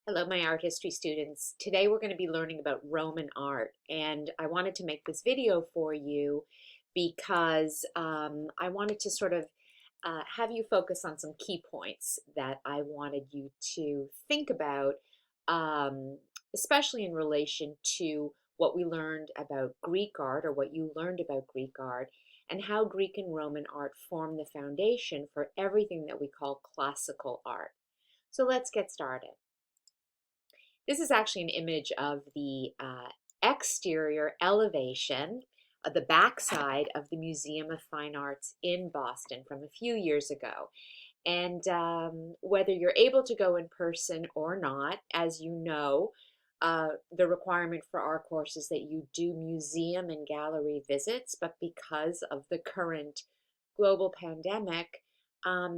Hello, my art history students. Today we're going to be learning about Roman art, and I wanted to make this video for you because I wanted to sort of have you focus on some key points that I wanted you to think about, um, especially in relation to what we learned about Greek art, or what you learned about Greek art, and how Greek and Roman art form the foundation for everything that we call classical art. So let's get started. This is actually an image of the exterior elevation of the backside of the Museum of Fine Arts in Boston from a few years ago. And whether you're able to go in person or not, as you know, the requirement for our course is that you do museum and gallery visits, but because of the current global pandemic,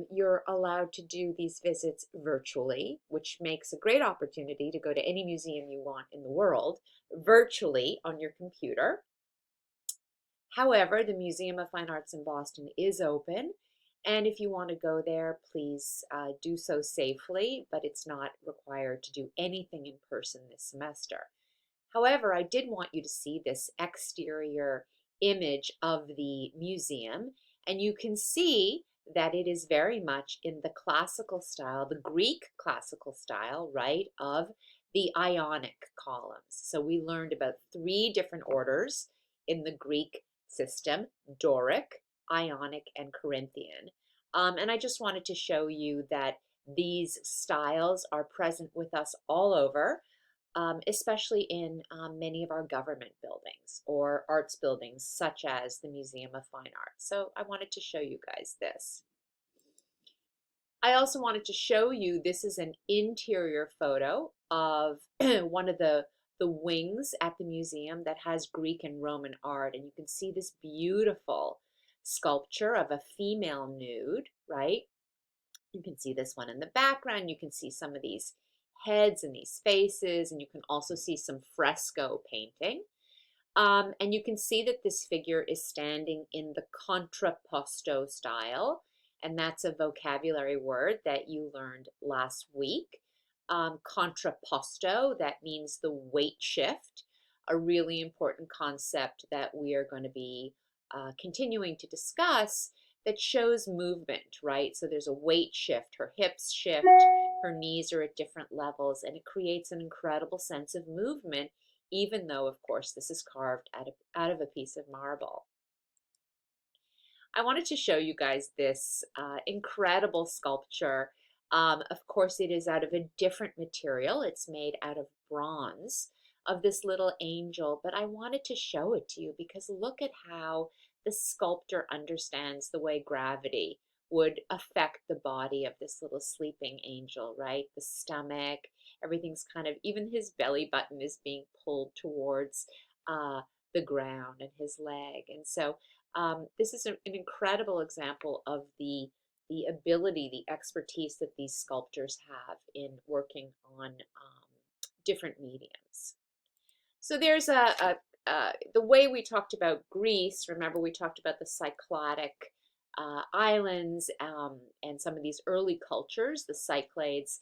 you're allowed to do these visits virtually, which makes a great opportunity to go to any museum you want in the world virtually on your computer. However, the Museum of Fine Arts in Boston is open, and if you want to go there, please do so safely, but it's not required to do anything in person this semester. However, I did want you to see this exterior image of the museum, and you can see that it is very much in the classical style, the Greek classical style, right, of the Ionic columns. So we learned about three different orders in the Greek system: Doric, Ionic, and Corinthian. And I just wanted to show you that these styles are present with us all over, especially in many of our government buildings or arts buildings, such as the Museum of Fine Arts. So I wanted to show you guys this. I also wanted to show you, this is an interior photo of one of the wings at the museum that has Greek and Roman art. And you can see this beautiful sculpture of a female nude, right? You can see this one in the background. You can see some of these heads and these faces, and you can also see some fresco painting. And you can see that this figure is standing in the contrapposto style, and that's a vocabulary word that you learned last week. Contrapposto, that means the weight shift, a really important concept that we are going to be continuing to discuss, that shows movement, right? So there's a weight shift, her hips shift, her knees are at different levels, and it creates an incredible sense of movement, even though, of course, this is carved out of a piece of marble. I wanted to show you guys this incredible sculpture. Of course, it is out of a different material. It's made out of bronze, of this little angel, but I wanted to show it to you because look at how the sculptor understands the way gravity would affect the body of this little sleeping angel, right? The stomach, everything's kind of, even his belly button is being pulled towards the ground, and his leg. And so this is an incredible example of the ability, the expertise that these sculptors have in working on different mediums. So there's the way we talked about Greece. Remember, we talked about the Cycladic islands, and some of these early cultures, the Cyclades,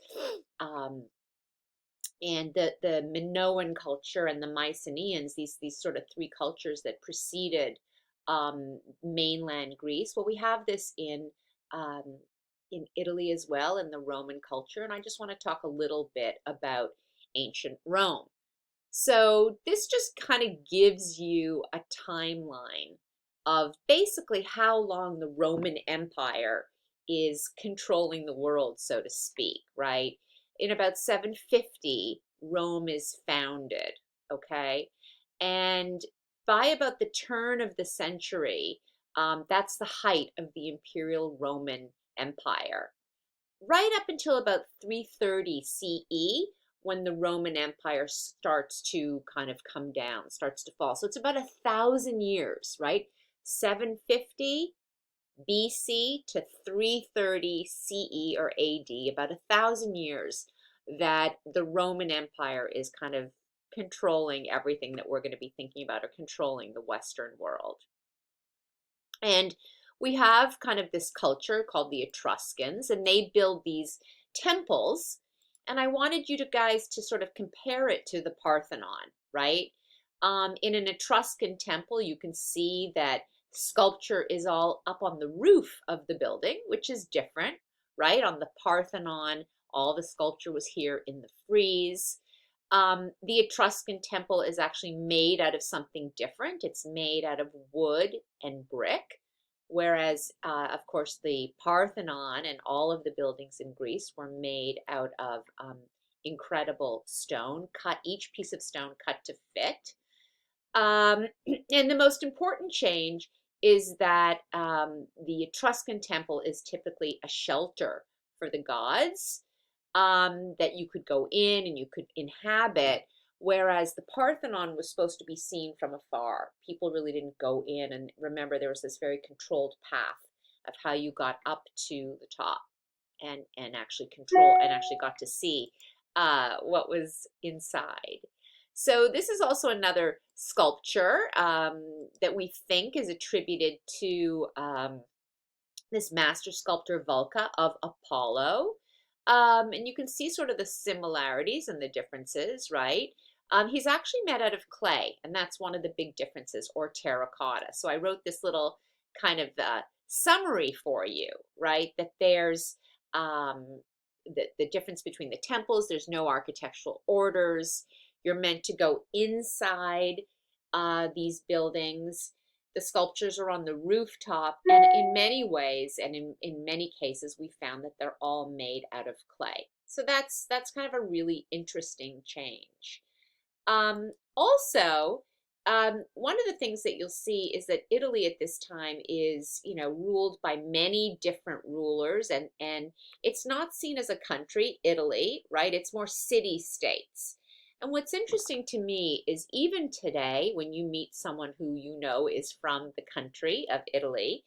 and the Minoan culture and the Mycenaeans, these sort of three cultures that preceded mainland Greece. Well, we have this in Italy as well, in the Roman culture, and I just want to talk a little bit about ancient Rome. So this just kind of gives you a timeline of basically how long the Roman Empire is controlling the world, so to speak, right? In about 750, Rome is founded, okay? And by about the turn of the century, that's the height of the Imperial Roman Empire. Right up until about 330 CE, when the Roman Empire starts to kind of come down, starts to fall. So it's about 1,000 years, right? 750 BC to 330 CE or AD, about 1,000 years that the Roman Empire is kind of controlling everything that we're going to be thinking about, or controlling the Western world. And we have kind of this culture called the Etruscans, and they build these temples, And I wanted you guys to sort of compare it to the Parthenon, right? In an Etruscan temple, you can see that sculpture is all up on the roof of the building, which is different, right? On the Parthenon, all the sculpture was here in the frieze. The Etruscan temple is actually made out of something different. It's made out of wood and brick, whereas, of course, the Parthenon and all of the buildings in Greece were made out of incredible stone, cut, each piece of stone cut to fit. And the most important change is that the Etruscan temple is typically a shelter for the gods, that you could go in and you could inhabit, whereas the Parthenon was supposed to be seen from afar. People really didn't go in, and remember, there was this very controlled path of how you got up to the top and actually got to see what was inside. So this is also another sculpture that we think is attributed to this master sculptor Vulca of Apollo. And you can see sort of the similarities and the differences, right? He's actually made out of clay, and that's one of the big differences, or terracotta. So I wrote this little kind of summary for you, right? That there's the difference between the temples. There's no architectural orders. You're meant to go inside these buildings. The sculptures are on the rooftop, and in many ways, and in many cases, we found that they're all made out of clay. So that's kind of a really interesting change. Also, one of the things that you'll see is that Italy at this time is, ruled by many different rulers, and it's not seen as a country, Italy, right? It's more city-states. And what's interesting to me is even today, when you meet someone who you know is from the country of Italy,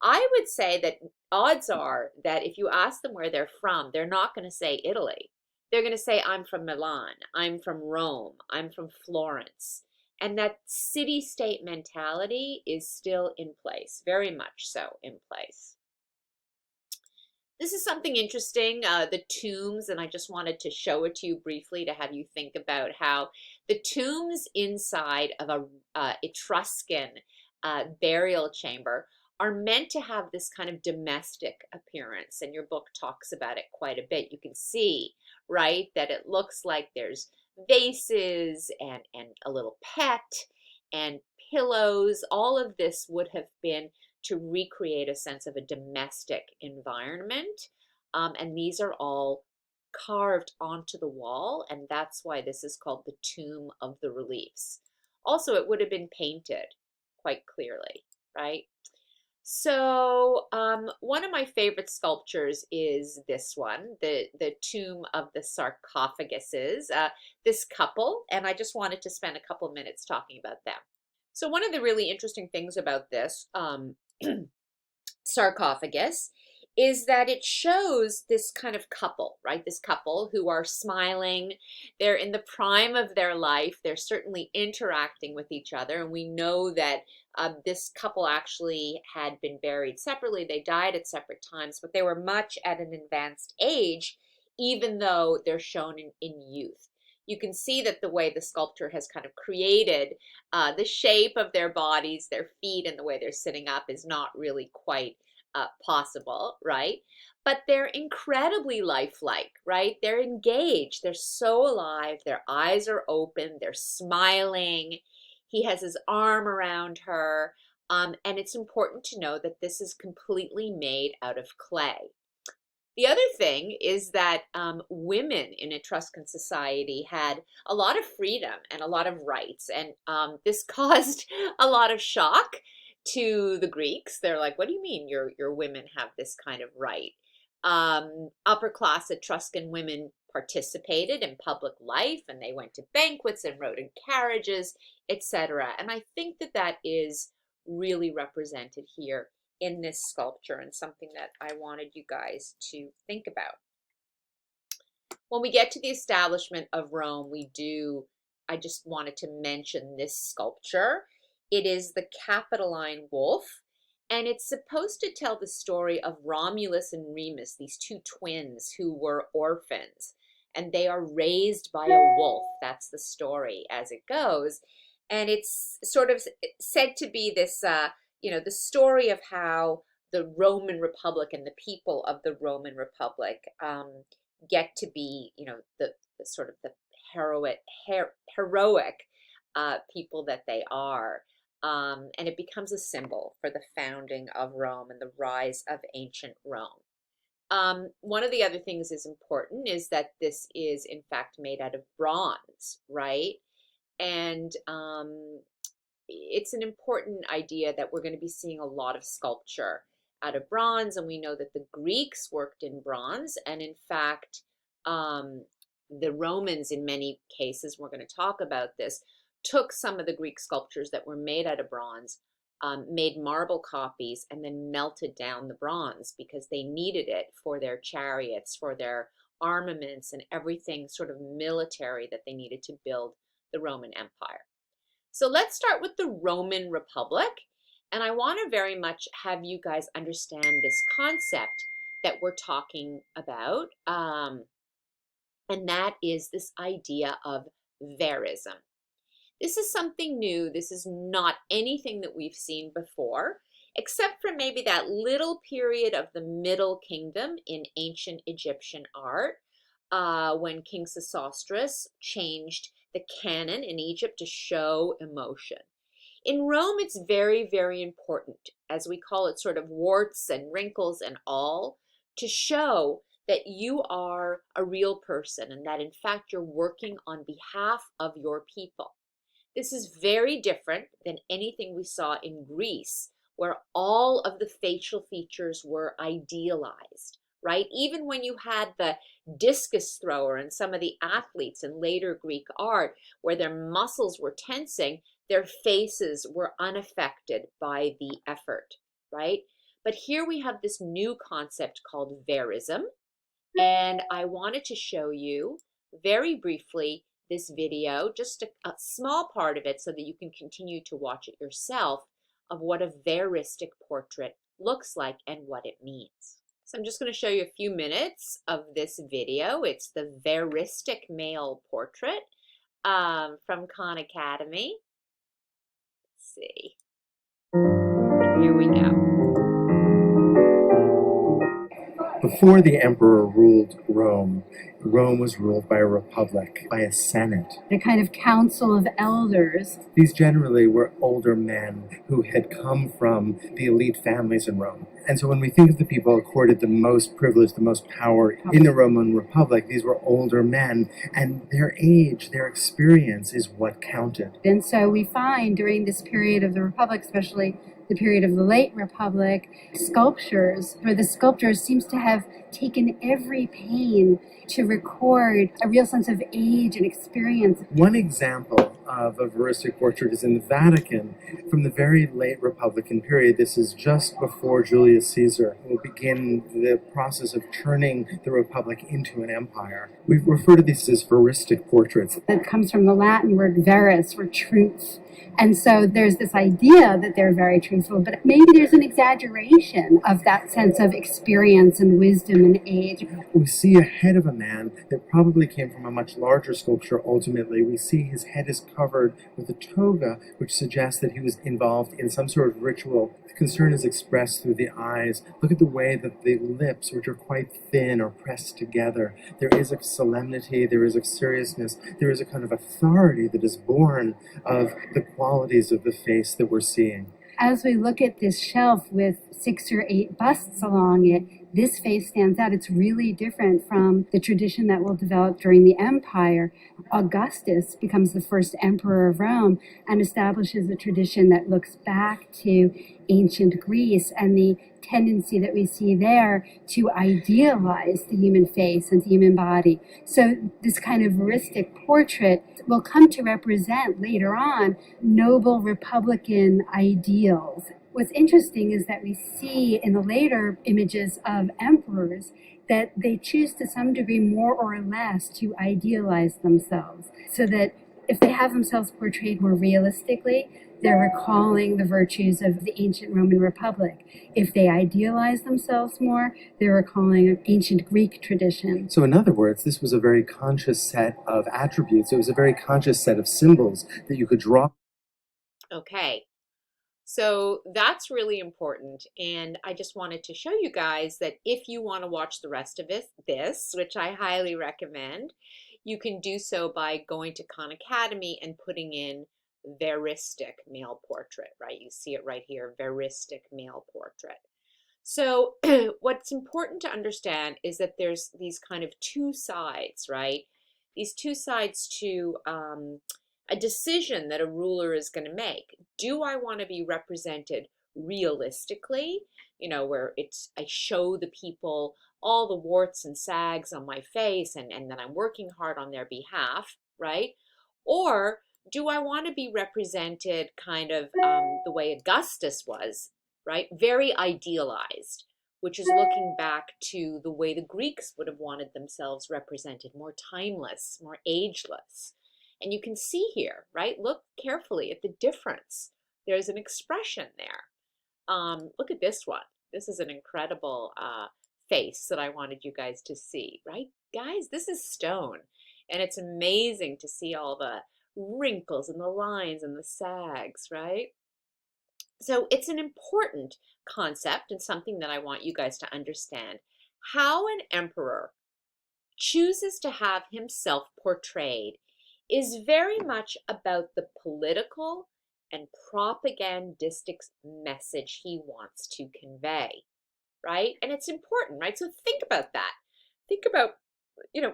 I would say that odds are that if you ask them where they're from, they're not going to say Italy. They're going to say, I'm from Milan, I'm from Rome, I'm from Florence. And that city-state mentality is still in place, very much so in place. This is something interesting, the tombs, and I just wanted to show it to you briefly to have you think about how the tombs inside of a Etruscan burial chamber are meant to have this kind of domestic appearance, and your book talks about it quite a bit. You can see, right, that it looks like there's vases and a little pet and pillows. All of this would have been to recreate a sense of a domestic environment. And these are all carved onto the wall, and that's why this is called the Tomb of the Reliefs. Also, it would have been painted quite clearly, right? So one of my favorite sculptures is this one, the Tomb of the Sarcophaguses, this couple, and I just wanted to spend a couple minutes talking about them. So one of the really interesting things about this sarcophagus is that it shows this kind of couple, right? This couple who are smiling. They're in the prime of their life. They're certainly interacting with each other. And we know that this couple actually had been buried separately. They died at separate times, but they were much at an advanced age, even though they're shown in youth. You can see that the way the sculptor has kind of created the shape of their bodies, their feet, and the way they're sitting up is not really quite possible, right? But they're incredibly lifelike, right? They're engaged. They're so alive. Their eyes are open. They're smiling. He has his arm around her. And it's important to know that this is completely made out of clay. The other thing is that women in Etruscan society had a lot of freedom and a lot of rights, and this caused a lot of shock to the Greeks. They're like, what do you mean your women have this kind of right? Upper class Etruscan women participated in public life, and they went to banquets and rode in carriages, etc. And I think that that is really represented here in this sculpture, and something that I wanted you guys to think about. When we get to the establishment of Rome, I just wanted to mention this sculpture. It is the Capitoline Wolf, and it's supposed to tell the story of Romulus and Remus, these two twins who were orphans. and they are raised by a wolf. That's the story as it goes. And it's sort of said to be this, the story of how the Roman Republic and the people of the Roman Republic get to be, the sort of the heroic people that they are. And it becomes a symbol for the founding of Rome and the rise of ancient Rome. One of the other things is important is that this is in fact made out of bronze, right? And it's an important idea that we're going to be seeing a lot of sculpture out of bronze, and we know that the Greeks worked in bronze, and in fact, the Romans, in many cases, we're going to talk about this, took some of the Greek sculptures that were made out of bronze, made marble copies, and then melted down the bronze because they needed it for their chariots, for their armaments, and everything sort of military that they needed to build the Roman Empire. So let's start with the Roman Republic. And I want to very much have you guys understand this concept that we're talking about. And that is this idea of verism. This is something new. This is not anything that we've seen before, except for maybe that little period of the Middle Kingdom in ancient Egyptian art, when King Sesostris changed the canon in Egypt to show emotion. In Rome, it's very, very important, as we call it, sort of warts and wrinkles and all, to show that you are a real person and that in fact you're working on behalf of your people. This is very different than anything we saw in Greece, where all of the facial features were idealized, right? Even when you had the discus thrower and some of the athletes in later Greek art, where their muscles were tensing, their faces were unaffected by the effort, right? But here we have this new concept called verism, and I wanted to show you very briefly this video, just a small part of it so that you can continue to watch it yourself, of what a veristic portrait looks like and what it means. So I'm just going to show you a few minutes of this video. It's the veristic male portrait from Khan Academy. Let's see. And here we go. Before the emperor ruled Rome, Rome was ruled by a republic, by a senate. A kind of council of elders. These generally were older men who had come from the elite families in Rome. And so when we think of the people accorded the most privilege, the most power in the Roman Republic, these were older men, and their age, their experience is what counted. And so we find during this period of the Republic, especially the period of the late Republic, sculptures where the sculptor seems to have taken every pain to record a real sense of age and experience. One example of a veristic portrait is in the Vatican from the very late Republican period. This is just before Julius Caesar will begin the process of turning the Republic into an empire. We refer to these as veristic portraits. That comes from the Latin word veris, or truth. And so there's this idea that they're very truthful, but maybe there's an exaggeration of that sense of experience and wisdom and age. We see a head of a man that probably came from a much larger sculpture ultimately. We see his head is covered with a toga, which suggests that he was involved in some sort of ritual. The concern is expressed through the eyes. Look at the way that the lips, which are quite thin, are pressed together. There is a solemnity, there is a seriousness, there is a kind of authority that is born of the qualities of the face that we're seeing. As we look at this shelf with 6 or 8 busts along it, this face stands out. It's really different from the tradition that will develop during the empire. Augustus becomes the first emperor of Rome and establishes a tradition that looks back to ancient Greece and the tendency that we see there to idealize the human face and the human body. So this kind of veristic portrait will come to represent later on noble republican ideals. What's interesting is that we see in the later images of emperors that they choose to some degree more or less to idealize themselves, so that If they have themselves portrayed more realistically, they're recalling the virtues of the ancient Roman Republic. If they idealize themselves more, they're recalling an ancient Greek tradition. So, in other words, this was a very conscious set of attributes. It was a very conscious set of symbols that you could draw. Okay, so that's really important. And I just wanted to show you guys that if you want to watch the rest of this, which I highly recommend, you can do so by going to Khan Academy and putting in veristic male portrait, right? You see it right here, veristic male portrait. So what's important to understand is that there's these kind of two sides, right? These two sides to a decision that a ruler is going to make. Do I want to be represented realistically, where I show the people all the warts and sags on my face and that I'm working hard on their behalf, right? Or do I want to be represented kind of the way Augustus was, right? Very idealized, which is looking back to the way the Greeks would have wanted themselves represented, more timeless, more ageless. And you can see here, right? Look carefully at the difference. There's an expression there. Look at this one. This is an incredible face that I wanted you guys to see, right? Guys, this is stone. And it's amazing to see all the wrinkles and the lines and the sags, right? So it's an important concept and something that I want you guys to understand. How an emperor chooses to have himself portrayed is very much about the political and propagandistic message he wants to convey, right? And it's important, right? So think about that. Think about,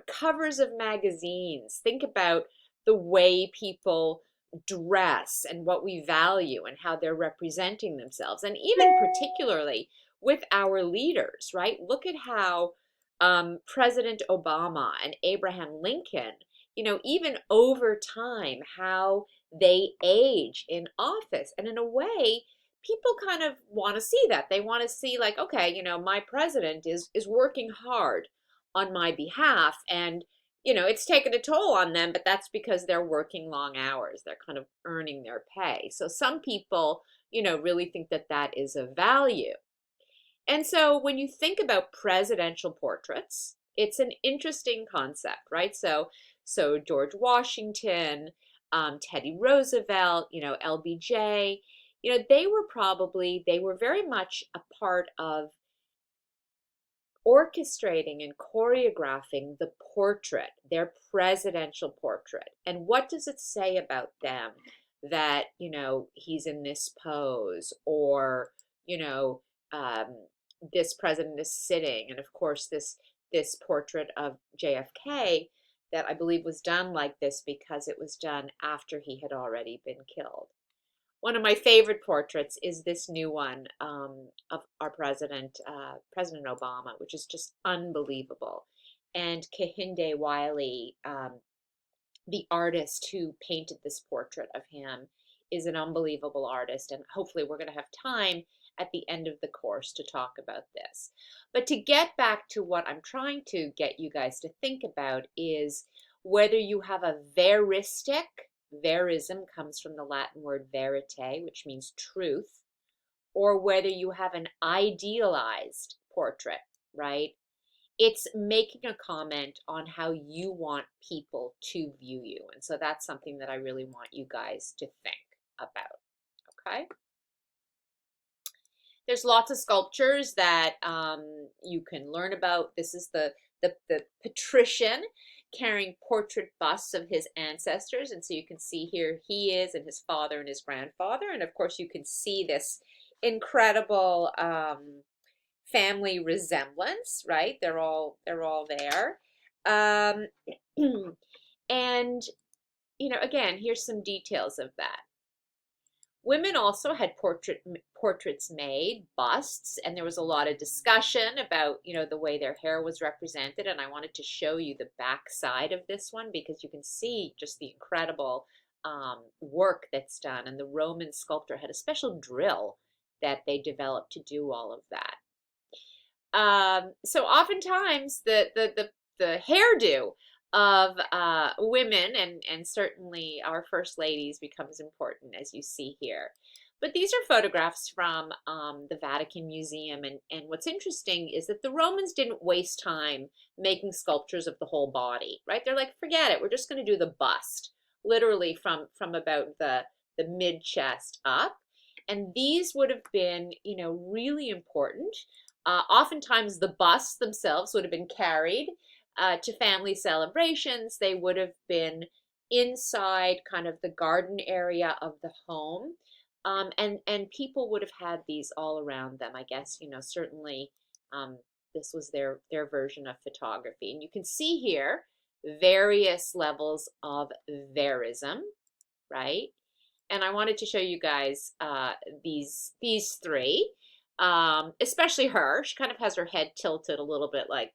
covers of magazines. Think about the way people dress and what we value and how they're representing themselves. And even particularly with our leaders, right? Look at how President Obama and Abraham Lincoln, even over time, how they age in office. And in a way, people kind of want to see that. They want to see like, okay, my president is working hard on my behalf, and it's taken a toll on them, but that's because they're working long hours. They're kind of earning their pay. So some people, really think that that is a value. And so when you think about presidential portraits, it's an interesting concept, right? So George Washington, Teddy Roosevelt, LBJ, they were very much a part of orchestrating and choreographing the portrait, their presidential portrait. And what does it say about them that, he's in this pose, or, this president is sitting? And of course, this portrait of JFK that I believe was done like this because it was done after he had already been killed. One of my favorite portraits is this new one of our president, President Obama, which is just unbelievable. And Kehinde Wiley, the artist who painted this portrait of him, is an unbelievable artist. And hopefully we're going to have time at the end of the course to talk about this. But to get back to what I'm trying to get you guys to think about is whether you have a veristic, verism comes from the Latin word verite, which means truth, or whether you have an idealized portrait, right? It's making a comment on how you want people to view you. And so that's something that I really want you guys to think about, okay? There's lots of sculptures that you can learn about. This is the patrician carrying portrait busts of his ancestors. And so you can see here he is, and his father and his grandfather. And of course you can see this incredible family resemblance, right? They're all there. And, again, here's some details of that. Women also had portraits made, busts, and there was a lot of discussion about, the way their hair was represented. And I wanted to show you the back side of this one because you can see just the incredible work that's done. And the Roman sculptor had a special drill that they developed to do all of that. So oftentimes the hairdo of women, and certainly our first ladies becomes important, as you see here. But these are photographs from the Vatican Museum, and what's interesting is that the Romans didn't waste time making sculptures of the whole body, right? They're like, forget it, we're just going to do the bust, literally from about the mid chest up. And these would have been, you know, really important. Oftentimes, the busts themselves would have been carried to family celebrations. They would have been inside kind of the garden area of the home. And people would have had these all around them. I guess, you know, certainly this was their version of photography. And you can see here various levels of verism, right? And I wanted to show you guys these three, especially her. She kind of has her head tilted a little bit, like,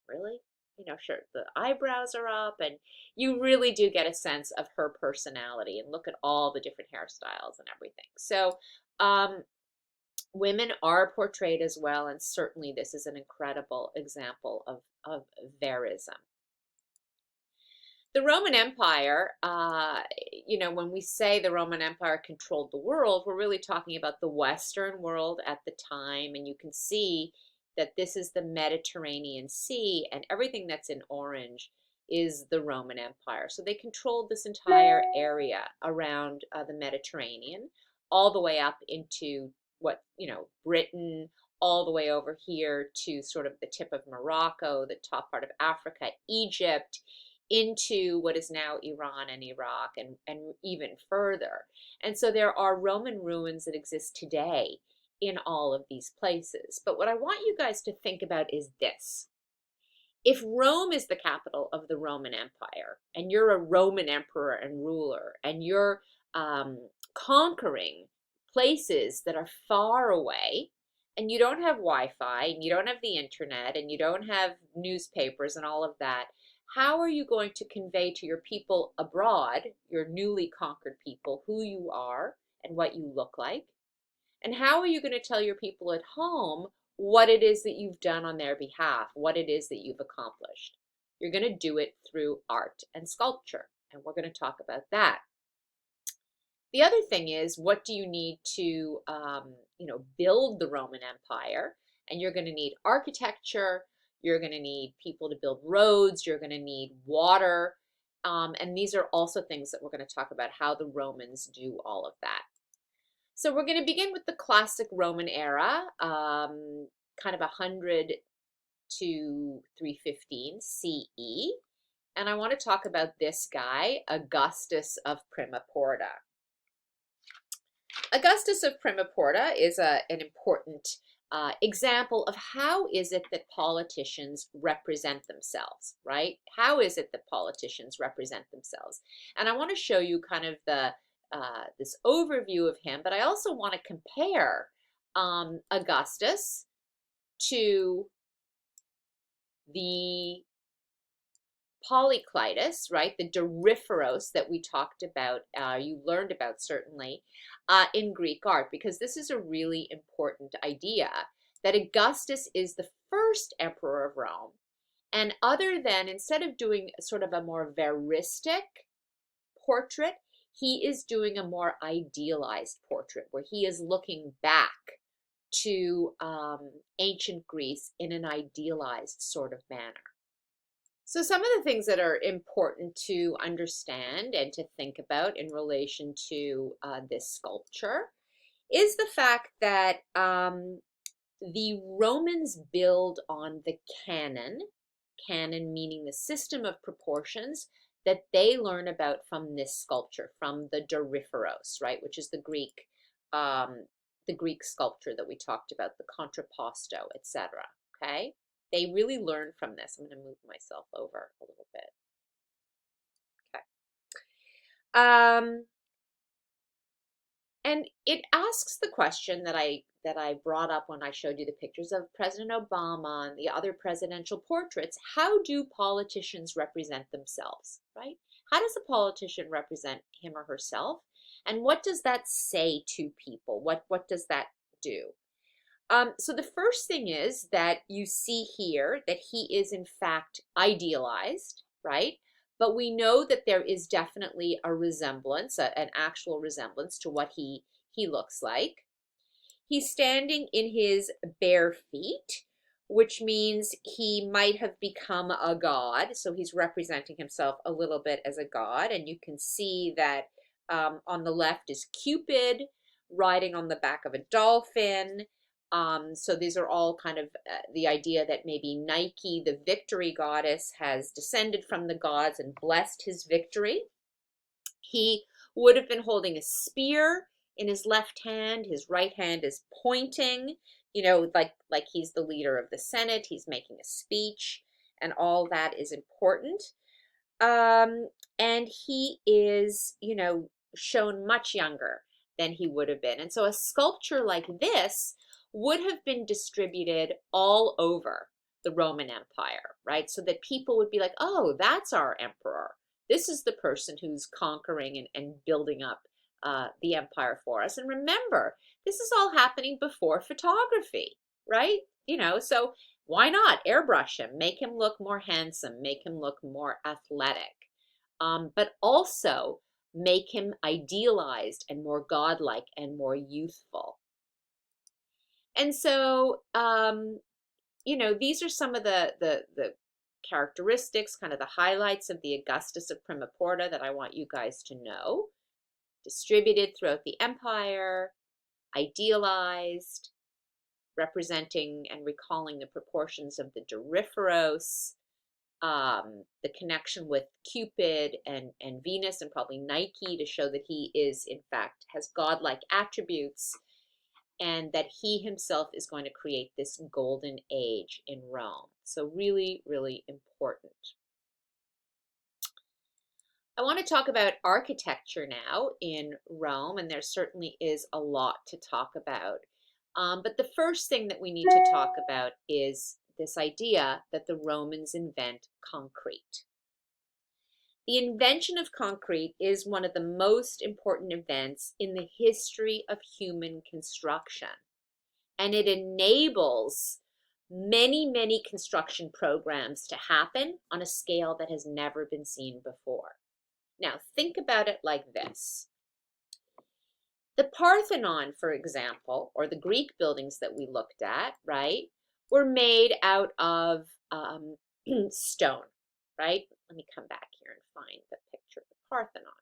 really? You know, sure, the eyebrows are up, and you really do get a sense of her personality. And look at all the different hairstyles and everything. So, women are portrayed as well, and certainly this is an incredible example of verism. The Roman Empire, you know, when we say the Roman Empire controlled the world, we're really talking about the Western world at the time. And you can see that this is the Mediterranean Sea, and everything that's in orange is the Roman Empire. So they controlled this entire area around the Mediterranean, all the way up into what, you know, Britain, all the way over here to sort of the tip of Morocco, the top part of Africa, Egypt, into what is now Iran and Iraq, and even further. And so there are Roman ruins that exist today in all of these places. But what I want you guys to think about is this. If Rome is the capital of the Roman Empire, and you're a Roman emperor and ruler, and you're conquering places that are far away, and you don't have Wi-Fi, and you don't have the internet, and you don't have newspapers and all of that, how are you going to convey to your people abroad, your newly conquered people, who you are and what you look like? And how are you going to tell your people at home what it is that you've done on their behalf, what it is that you've accomplished? You're going to do it through art and sculpture, and we're going to talk about that. The other thing is, what do you need to, you know, build the Roman Empire? And you're going to need architecture. You're going to need people to build roads. You're going to need water. And these are also things that we're going to talk about, how the Romans do all of that. So we're going to begin with the classic Roman era, kind of 100 to 315 CE. And I want to talk about this guy, Augustus of Primaporta. Augustus of Primaporta is an important example of how is it that politicians represent themselves, right? How is it that politicians represent themselves? And I want to show you kind of this overview of him, but I also want to compare Augustus to the Polyclitus, right? The Doryphoros that we talked about, you learned about certainly in Greek art, because this is a really important idea that Augustus is the first emperor of Rome. And other than, instead of doing sort of a more veristic portrait, he is doing a more idealized portrait where he is looking back to ancient Greece in an idealized sort of manner. So some of the things that are important to understand and to think about in relation to this sculpture is the fact that the Romans build on the canon meaning the system of proportions that they learn about from this sculpture, from the Doryphoros, right, which is the Greek sculpture that we talked about, the contrapposto, etc. Okay? They really learn from this. I'm going to move myself over a little bit. Okay. And it asks the question that I brought up when I showed you the pictures of President Obama and the other presidential portraits. How do politicians represent themselves, right? How does a politician represent him or herself? And what does that say to people? What does that do? So the first thing is that you see here that he is in fact idealized, right? But we know that there is definitely a resemblance, an actual resemblance to what he looks like. He's standing in his bare feet, which means he might have become a god. So he's representing himself a little bit as a god. And you can see that on the left is Cupid riding on the back of a dolphin. So these are all kind of the idea that maybe Nike, the victory goddess, has descended from the gods and blessed his victory. He would have been holding a spear in his left hand. His right hand is pointing, like he's the leader of the Senate. He's making a speech, and all that is important. Um, and he is, shown much younger than he would have been. And so a sculpture like this would have been distributed all over the Roman Empire, right? So that people would be like, oh, that's our emperor. This is the person who's conquering and building up the empire for us. And remember, this is all happening before photography, right? So why not airbrush him, make him look more handsome, make him look more athletic, but also make him idealized and more godlike and more youthful. And so, these are some of the characteristics, kind of the highlights of the Augustus of Prima Porta that I want you guys to know. Distributed throughout the empire, idealized, representing and recalling the proportions of the Doryphoros, the connection with Cupid and Venus, and probably Nike, to show that he is, in fact, has godlike attributes, and that he himself is going to create this golden age in Rome. So really, really important. I want to talk about architecture now in Rome, and there certainly is a lot to talk about. But the first thing that we need to talk about is this idea that the Romans invent concrete. The invention of concrete is one of the most important events in the history of human construction. And it enables many, many construction programs to happen on a scale that has never been seen before. Now, think about it like this. The Parthenon, for example, or the Greek buildings that we looked at, right, were made out of stone, right? Let me come back here and find the picture of the Parthenon.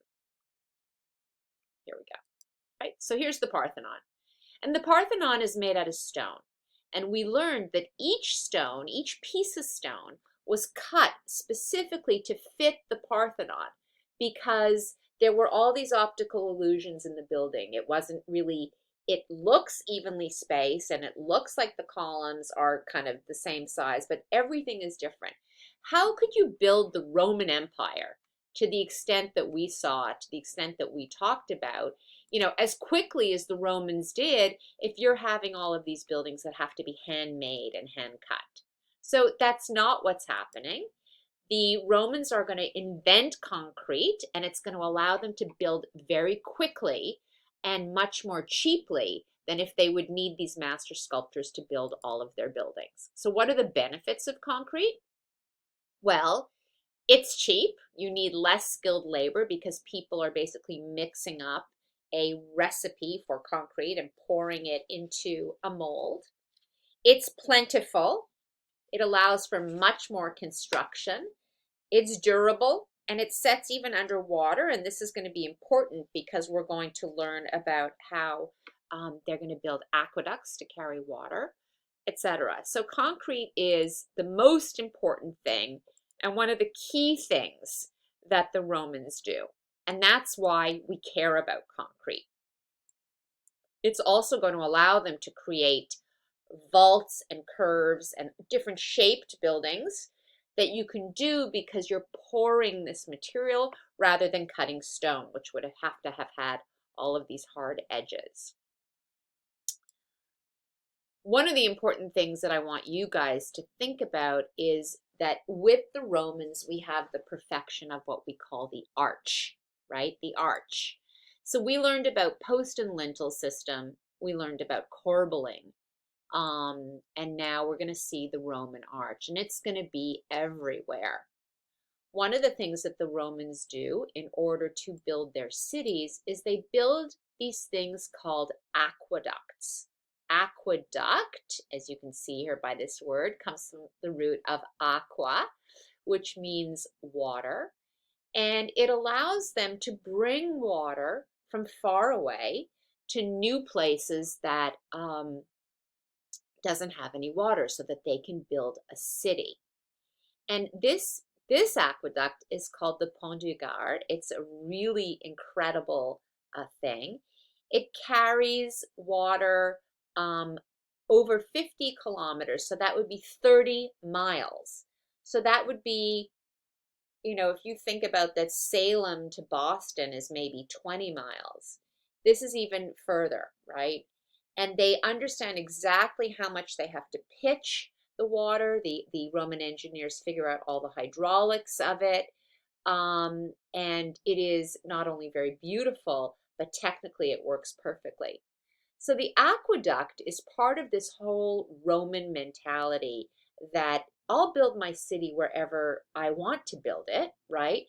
Here we go, right? So here's the Parthenon. And the Parthenon is made out of stone. And we learned that each stone, each piece of stone, was cut specifically to fit the Parthenon because there were all these optical illusions in the building. It wasn't really, it looks evenly spaced and it looks like the columns are kind of the same size, but everything is different. How could you build the Roman Empire to the extent that we saw, to the extent that we talked about, as quickly as the Romans did, if you're having all of these buildings that have to be handmade and hand cut? So that's not what's happening. The Romans are going to invent concrete, and it's going to allow them to build very quickly and much more cheaply than if they would need these master sculptors to build all of their buildings. So what are the benefits of concrete? Well, it's cheap. You need less skilled labor because people are basically mixing up a recipe for concrete and pouring it into a mold. It's plentiful. It allows for much more construction. It's durable, and it sets even underwater. And this is going to be important because we're going to learn about how they're going to build aqueducts to carry water, etc. So concrete is the most important thing and one of the key things that the Romans do. And that's why we care about concrete. It's also going to allow them to create vaults and curves and different shaped buildings that you can do because you're pouring this material rather than cutting stone, which would have to have had all of these hard edges. One of the important things that I want you guys to think about is that with the Romans, we have the perfection of what we call the arch, right? The arch. So we learned about post and lintel system. We learned about corbelling. And now we're going to see the Roman arch, and it's going to be everywhere. one of the things that the Romans do in order to build their cities is they build these things called aqueducts. Aqueduct, as you can see here by this word, comes from the root of aqua, which means water. And it allows them to bring water from far away to new places that doesn't have any water so that they can build a city. And this aqueduct is called the Pont du Gard. It's a really incredible thing. It carries water over 50 kilometers, so that would be 30 miles. So that would be, you know, if you think about that, Salem to Boston is maybe 20 miles. This is even further, right? And they understand exactly how much they have to pitch the water. The Roman engineers figure out all the hydraulics of it. And it is not only very beautiful, but technically it works perfectly. So the aqueduct is part of this whole Roman mentality that I'll build my city wherever I want to build it, right?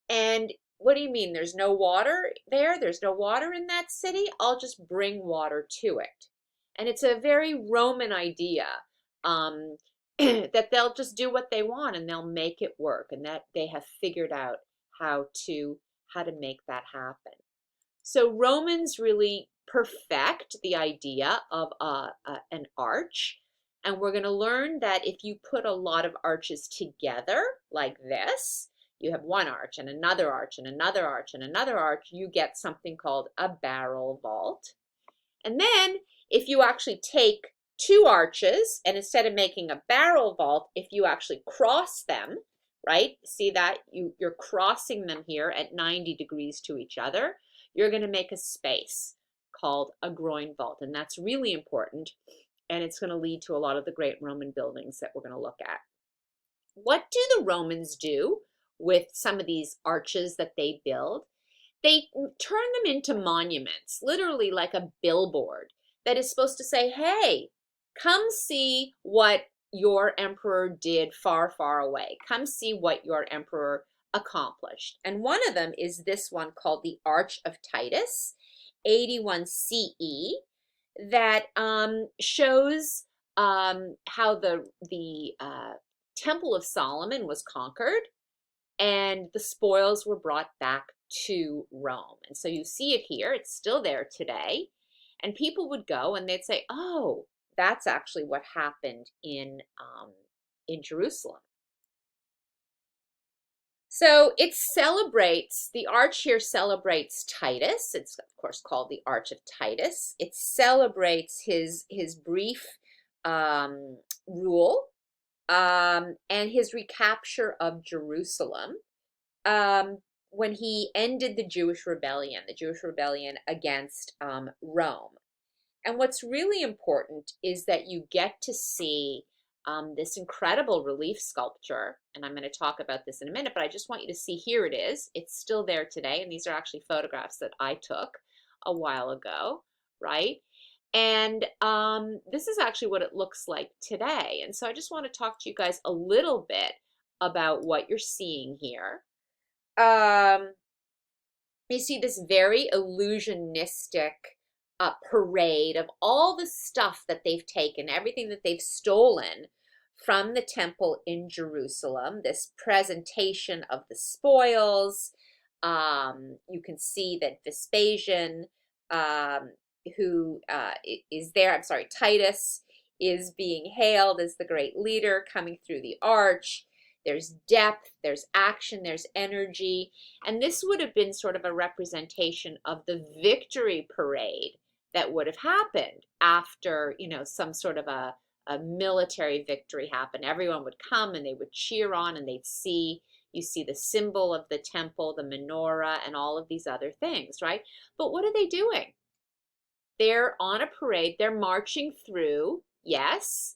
And what do you mean? There's no water there? There's no water in that city? I'll just bring water to it. And it's a very Roman idea that they'll just do what they want and they'll make it work, and that they have figured out how to make that happen. So Romans really perfect the idea of an arch. And we're going to learn that if you put a lot of arches together like this, you have one arch and another arch and another arch and another arch, you get something called a barrel vault. And then if you actually take two arches and instead of making a barrel vault, if you actually cross them, right? See that? You're crossing them here at 90 degrees to each other. You're going to make a space called a groin vault. And that's really important. And it's going to lead to a lot of the great Roman buildings that we're going to look at. What do the Romans do with some of these arches that they build? They turn them into monuments, literally like a billboard that is supposed to say, hey, come see what your emperor did far, far away. Come see what your emperor accomplished. And one of them is this one called the Arch of Titus, 81 CE, that shows how the Temple of Solomon was conquered and the spoils were brought back to Rome. And so you see it here. It's still there today. And people would go and they'd say, oh, that's actually what happened in Jerusalem. So it celebrates, the arch here celebrates Titus. It's of course called the Arch of Titus. It celebrates his brief rule and his recapture of Jerusalem when he ended the Jewish rebellion against Rome. And what's really important is that you get to see this incredible relief sculpture, and I'm going to talk about this in a minute, but I just want you to see, here it is. It's still there today, and these are actually photographs that I took a while ago, right? And this is actually what it looks like today. And so I just want to talk to you guys a little bit about what you're seeing here. You see this very illusionistic parade of all the stuff that they've taken, everything that they've stolen from the temple in Jerusalem, this presentation of the spoils. You can see that Vespasian, who is there, I'm sorry, Titus is being hailed as the great leader coming through the arch. There's depth, there's action, there's energy. And this would have been sort of a representation of the victory parade that would have happened after, you know, some sort of a military victory happened. Everyone would come and they would cheer on, and they'd see, you see the symbol of the temple, the menorah, and all of these other things, right? But what are they doing? They're on a parade. They're marching through, yes,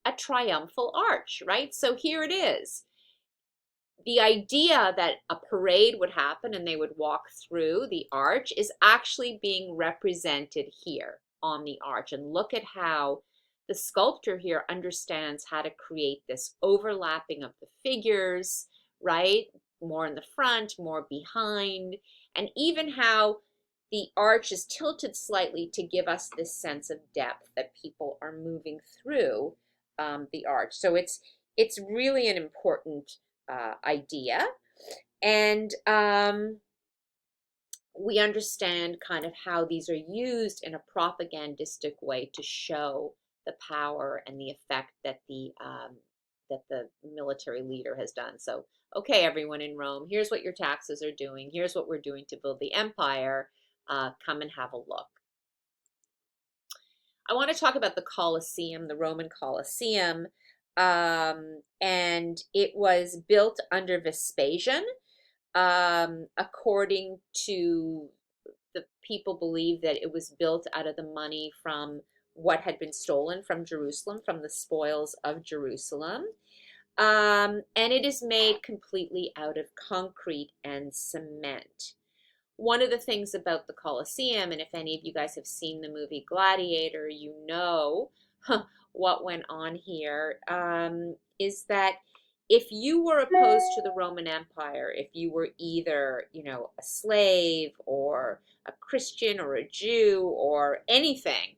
a triumphal arch, right? So here it is. The idea that a parade would happen and they would walk through the arch is actually being represented here on the arch. And look at how the sculptor here understands how to create this overlapping of the figures, right? more in the front, more behind, and even how the arch is tilted slightly to give us this sense of depth that people are moving through the arch. So it's really an important idea, and we understand kind of how these are used in a propagandistic way to show the power and the effect that the military leader has done. So, okay, everyone in Rome, here's what your taxes are doing. Here's what we're doing to build the empire. Come and have a look. I want to talk about the Colosseum, the Roman Colosseum, and it was built under Vespasian. According to the people believe that it was built out of the money from what had been stolen from Jerusalem, from the spoils of Jerusalem. And it is made completely out of concrete and cement. One of the things about the Colosseum, and if any of you guys have seen the movie Gladiator, you know what went on here, is that if you were opposed to the Roman Empire, if you were either, a slave or a Christian or a Jew or anything,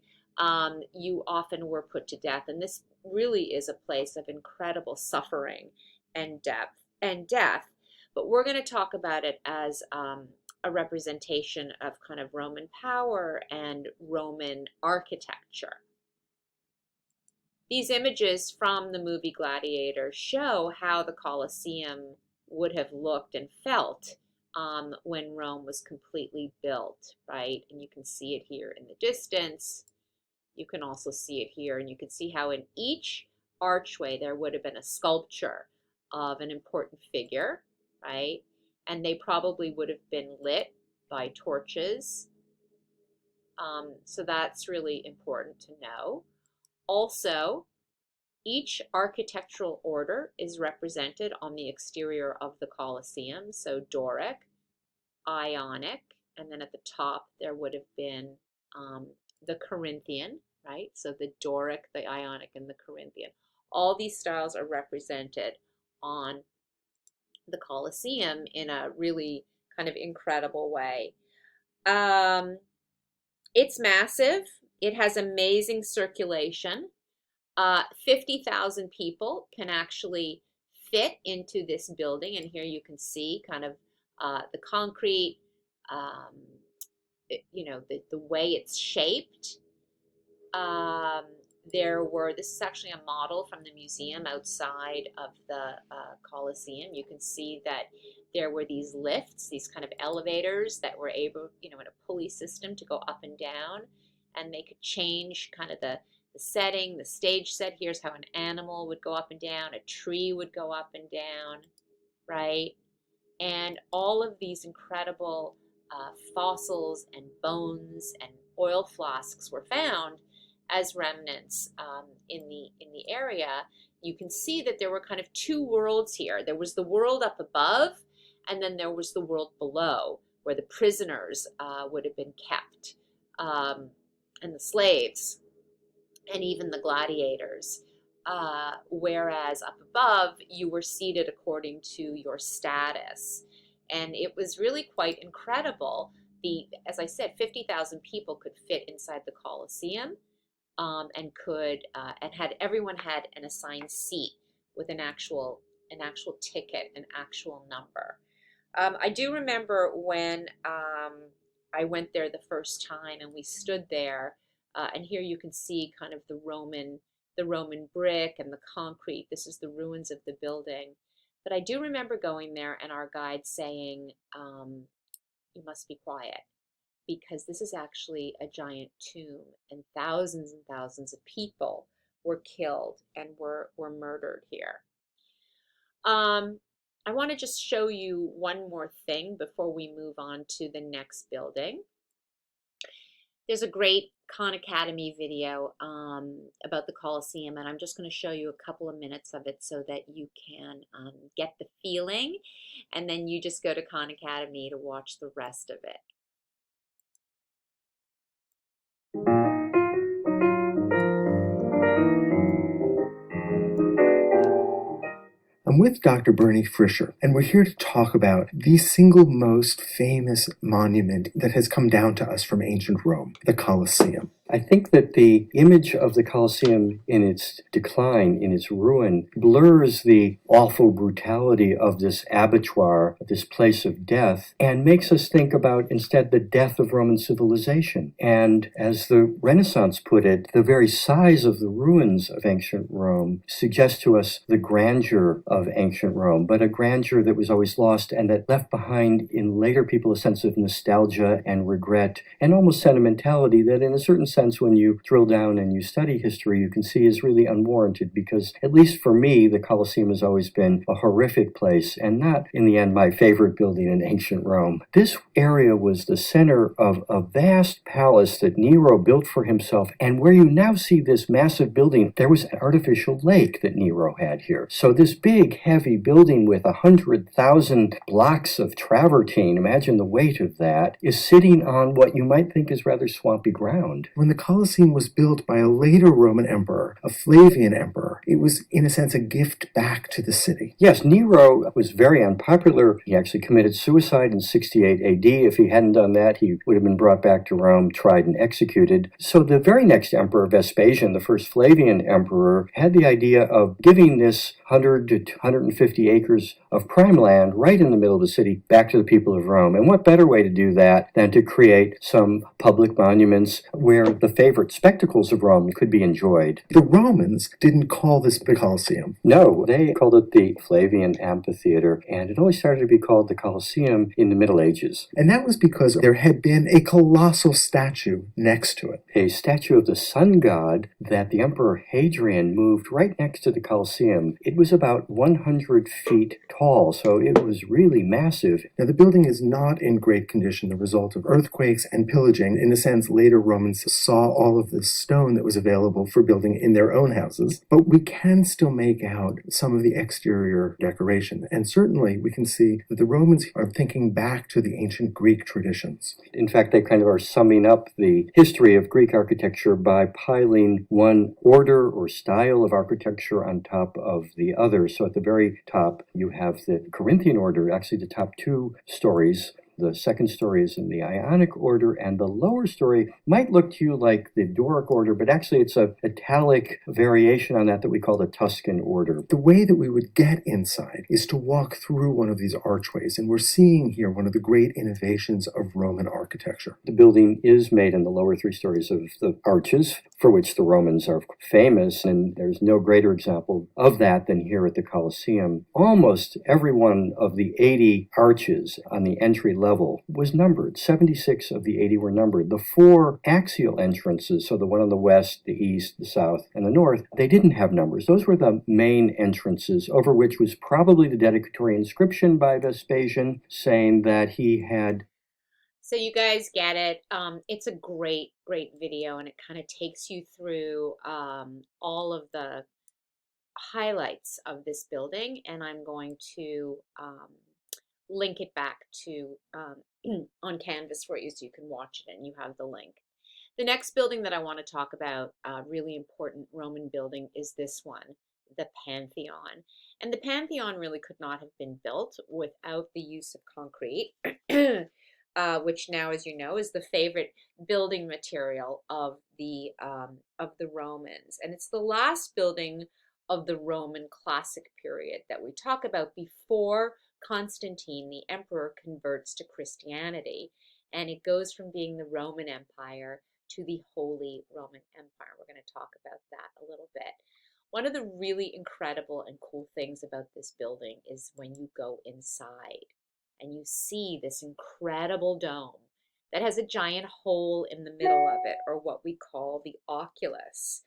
you often were put to death. And this really is a place of incredible suffering and death. But we're going to talk about it as a representation of kind of Roman power and Roman architecture. These images from the movie Gladiator show how the Colosseum would have looked and felt when Rome was completely built, right? And you can see it here in the distance. You can also see it here, and you can see how in each archway there would have been a sculpture of an important figure, right? And they probably would have been lit by torches. So that's really important to know. Also, each architectural order is represented on the exterior of the Colosseum. So Doric, Ionic, and then at the top there would have been the Corinthian, right? So the Doric, the Ionic, and the Corinthian. All these styles are represented on the Colosseum in a really kind of incredible way. It's massive. It has amazing circulation. 50,000 people can actually fit into this building, and here you can see kind of the concrete, the way it's shaped. This is actually a model from the museum outside of the Colosseum. You can see that there were these lifts, these kind of elevators that were able, in a pulley system to go up and down, and they could change kind of the setting, the stage set. Here's how an animal would go up and down, a tree would go up and down, right? And all of these incredible fossils and bones and oil flasks were found as remnants in the area. You can see that there were kind of two worlds here. There was the world up above, and then there was the world below, where the prisoners would have been kept, and the slaves, and even the gladiators. Whereas up above, you were seated according to your status. And it was really quite incredible. As I said, 50,000 people could fit inside the Colosseum, and everyone had an assigned seat with an actual ticket, an actual number. I do remember when I went there the first time, and we stood there, and here you can see kind of the Roman brick and the concrete. This is the ruins of the building. But I do remember going there and our guide saying, you must be quiet, because this is actually a giant tomb, and thousands of people were killed and were murdered here. I want to just show you one more thing before we move on to the next building. There's a great Khan Academy video about the Colosseum, and I'm just going to show you a couple of minutes of it so that you can get the feeling, and then you just go to Khan Academy to watch the rest of it. I'm with Dr. Bernie Frischer, and we're here to talk about the single most famous monument that has come down to us from ancient Rome, the Colosseum. I think that the image of the Colosseum in its decline, in its ruin, blurs the awful brutality of this abattoir, this place of death, and makes us think about instead the death of Roman civilization. And as the Renaissance put it, the very size of the ruins of ancient Rome suggests to us the grandeur of ancient Rome, but a grandeur that was always lost and that left behind in later people a sense of nostalgia and regret and almost sentimentality that in a certain sense, when you drill down and you study history, you can see is really unwarranted because, at least for me, the Colosseum has always been a horrific place and not, in the end, my favorite building in ancient Rome. This area was the center of a vast palace that Nero built for himself, and where you now see this massive building, there was an artificial lake that Nero had here. So this big, heavy building with 100,000 blocks of travertine, imagine the weight of that, is sitting on what you might think is rather swampy ground. When the Colosseum was built by a later Roman emperor, a Flavian emperor, it was, in a sense, a gift back to the city. Yes, Nero was very unpopular. He actually committed suicide in 68 AD. If he hadn't done that, he would have been brought back to Rome, tried and executed. So the very next emperor, Vespasian, the first Flavian emperor, had the idea of giving this 100 to 150 acres of prime land right in the middle of the city back to the people of Rome. And what better way to do that than to create some public monuments where the favorite spectacles of Rome could be enjoyed. The Romans didn't call this the Colosseum. No, they called it the Flavian Amphitheater, and it only started to be called the Colosseum in the Middle Ages. And that was because there had been a colossal statue next to it. A statue of the sun god that the Emperor Hadrian moved right next to the Colosseum. It was about 100 feet tall, so it was really massive. Now, the building is not in great condition, the result of earthquakes and pillaging. In a sense, later Romans saw all of this stone that was available for building in their own houses, but we can still make out some of the exterior decoration. And certainly we can see that the Romans are thinking back to the ancient Greek traditions. In fact, they kind of are summing up the history of Greek architecture by piling one order or style of architecture on top of the other. So at the very top, you have the Corinthian order, actually the top two stories. The second story is in the Ionic order, and the lower story might look to you like the Doric order, but actually it's an Italic variation on that we call the Tuscan order. The way that we would get inside is to walk through one of these archways, and we're seeing here one of the great innovations of Roman architecture. The building is made in the lower three stories of the arches, for which the Romans are famous, and there's no greater example of that than here at the Colosseum. Almost every one of the 80 arches on the entry level was numbered. 76 of the 80 were numbered. The four axial entrances, so the one on the west, the east, the south, and the north, they didn't have numbers. Those were the main entrances, over which was probably the dedicatory inscription by Vespasian saying that he had. So you guys get it. It's a great, great video, and it kind of takes you through all of the highlights of this building, and I'm going to link it back to on Canvas for you so you can watch it and you have the link. The next building that I want to talk about, really important Roman building, is this one, the Pantheon. And the Pantheon really could not have been built without the use of concrete, which now, as you know, is the favorite building material of the Romans. And it's the last building of the Roman classic period that we talk about before Constantine, the emperor, converts to Christianity. And it goes from being the Roman Empire to the Holy Roman Empire. We're going to talk about that a little bit. One of the really incredible and cool things about this building is when you go inside and you see this incredible dome that has a giant hole in the middle of it, or what we call the oculus.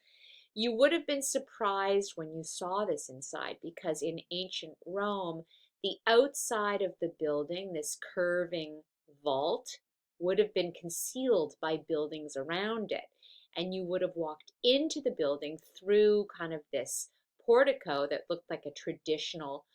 You would have been surprised when you saw this inside, because in ancient Rome, the outside of the building, this curving vault, would have been concealed by buildings around it. And you would have walked into the building through kind of this portico that looked like a traditional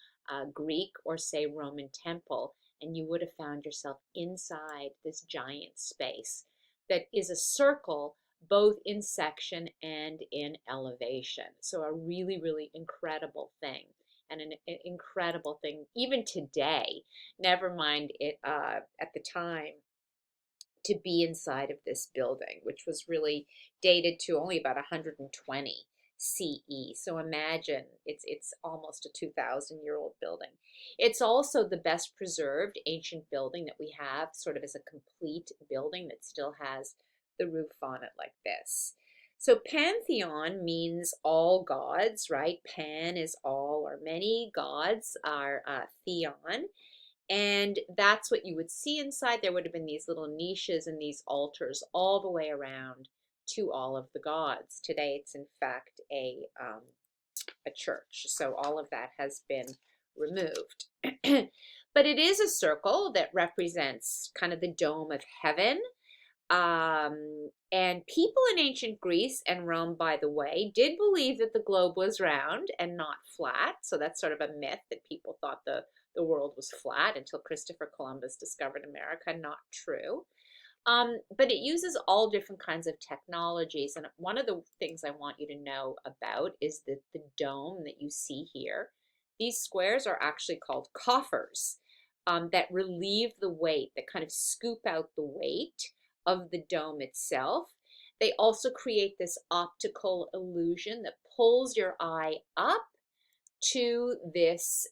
Greek or, say, Roman temple, and you would have found yourself inside this giant space that is a circle both in section and in elevation. So a really, really incredible thing. and an incredible thing even today, never mind it at the time, to be inside of this building, which was really dated to only about 120 CE. So imagine it's almost a 2,000-year-old building. It's also the best preserved ancient building that we have, sort of as a complete building that still has the roof on it like this. So pantheon means all gods, right? Pan is all or many, gods are theon. And that's what you would see inside. There would have been these little niches and these altars all the way around to all of the gods. Today, it's in fact a church. So all of that has been removed. But it is a circle that represents kind of the dome of heaven. And people in ancient Greece and Rome, by the way, did believe that the globe was round and not flat. So that's sort of a myth that people thought the world was flat until Christopher Columbus discovered America. Not true. But it uses all different kinds of technologies. And one of the things I want you to know about is that the dome that you see here, these squares are actually called coffers, that relieve the weight, that kind of scoop out the weight of the dome itself. They also create this optical illusion that pulls your eye up to this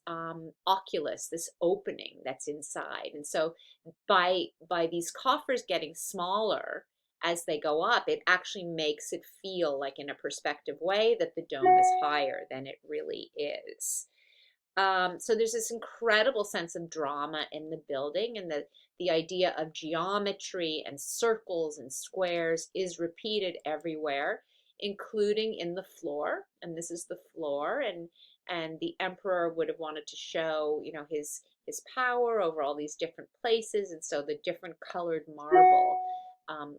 oculus, this opening that's inside. And so by these coffers getting smaller as they go up, it actually makes it feel like, in a perspective way, that the dome is higher than it really is. So there's this incredible sense of drama in the building, and the idea of geometry and circles and squares is repeated everywhere, including in the floor. And this is the floor, and the emperor would have wanted to show, you know, his power over all these different places, and so the different colored marble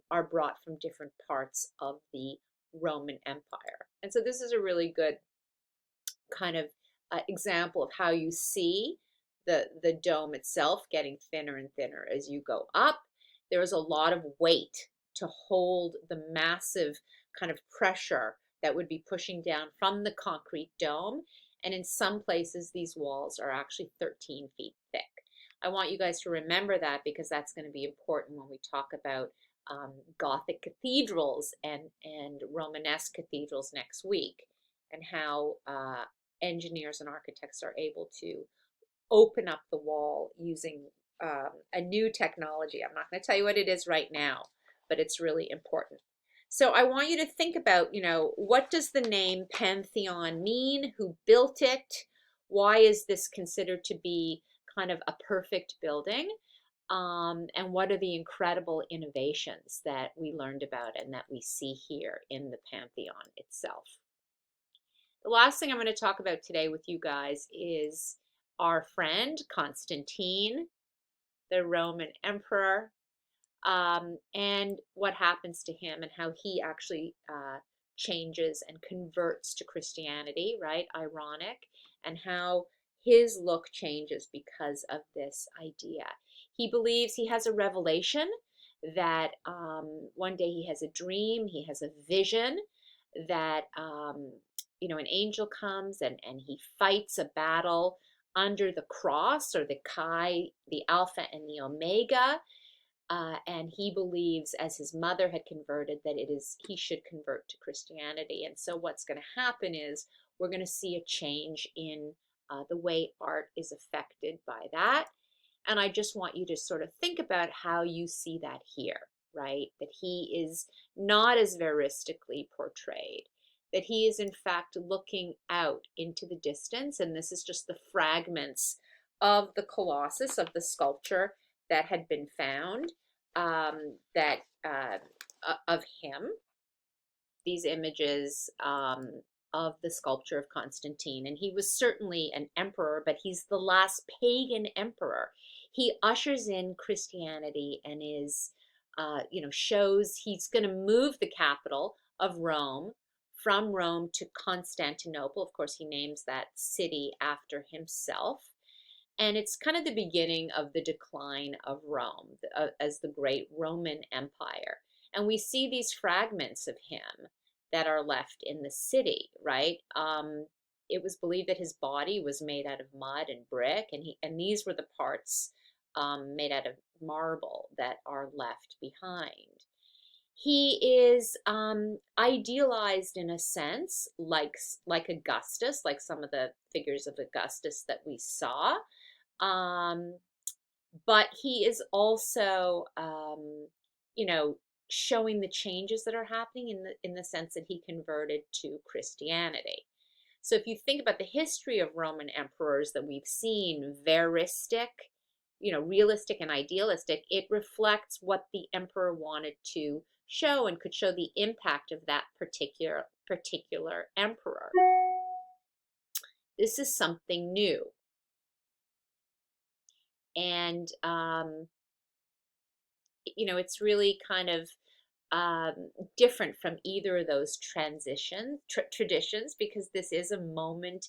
are brought from different parts of the Roman Empire. And so this is a really good kind of example of how you see the dome itself getting thinner and thinner as you go up. There is a lot of weight to hold the massive kind of pressure that would be pushing down from the concrete dome. And in some places, these walls are actually 13 feet thick. I want you guys to remember that, because that's going to be important when we talk about Gothic cathedrals and Romanesque cathedrals next week, and how engineers and architects are able to open up the wall using a new technology. I'm not going to tell you what it is right now, but it's really important. So I want you to think about, you know, what does the name Pantheon mean? Who built it? Why is this considered to be kind of a perfect building? And what are the incredible innovations that we learned about and that we see here in the Pantheon itself? The last thing I'm going to talk about today with you guys is our friend Constantine, the Roman emperor, and what happens to him and how he actually changes and converts to Christianity, right? Ironic, and how his look changes because of this idea. He believes, he has a revelation that one day he has a dream, he has a vision that you know, an angel comes and he fights a battle under the cross, or the Chi, the Alpha and the Omega. And he believes, as his mother had converted, that he should convert to Christianity. And so what's going to happen is we're going to see a change in the way art is affected by that. And I just want you to sort of think about how you see that here, right? That he is not as veristically portrayed, that he is in fact looking out into the distance. And this is just the fragments of the Colossus, of the sculpture that had been found, of him, these images of the sculpture of Constantine. And he was certainly an emperor, but he's the last pagan emperor. He ushers in Christianity and is, you know, shows he's going to move the capital of Rome from Rome to Constantinople. Of course, he names that city after himself. And it's kind of the beginning of the decline of Rome as the great Roman Empire. And we see these fragments of him that are left in the city, right? it was believed that his body was made out of mud and brick, and these were the parts made out of marble that are left behind. He is idealized in a sense, like Augustus, like some of the figures of Augustus that we saw. Um, but he is also, you know, showing the changes that are happening in the sense that he converted to Christianity. So if you think about the history of Roman emperors that we've seen, veristic, realistic and idealistic, it reflects what the emperor wanted to show and could show the impact of that particular emperor. This is something new. And it's really kind of different from either of those traditions, because this is a moment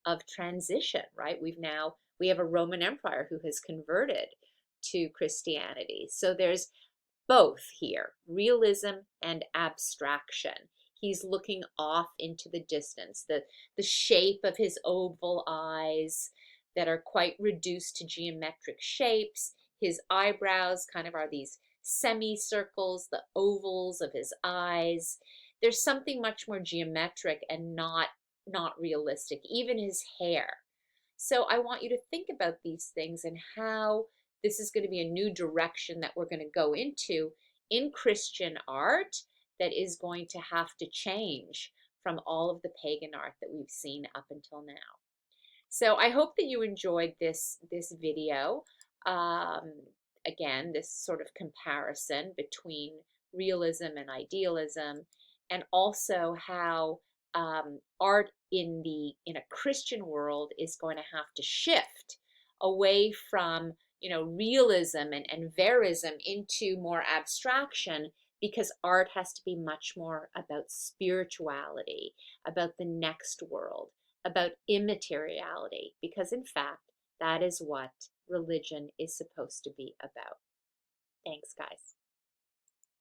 of transition, right? We have a Roman Empire who has converted to Christianity. So there's both here, realism and abstraction. He's looking off into the distance. The shape of his oval eyes that are quite reduced to geometric shapes. His eyebrows kind of are these semicircles, the ovals of his eyes. There's something much more geometric and not realistic, even his hair. So I want you to think about these things and how this is going to be a new direction that we're going to go into in Christian art that is going to have to change from all of the pagan art that we've seen up until now. So I hope that you enjoyed this video. Again, this sort of comparison between realism and idealism, and also how art in a Christian world is going to have to shift away from realism and verism into more abstraction, because art has to be much more about spirituality, about the next world, about immateriality, because in fact, that is what religion is supposed to be about. Thanks, guys.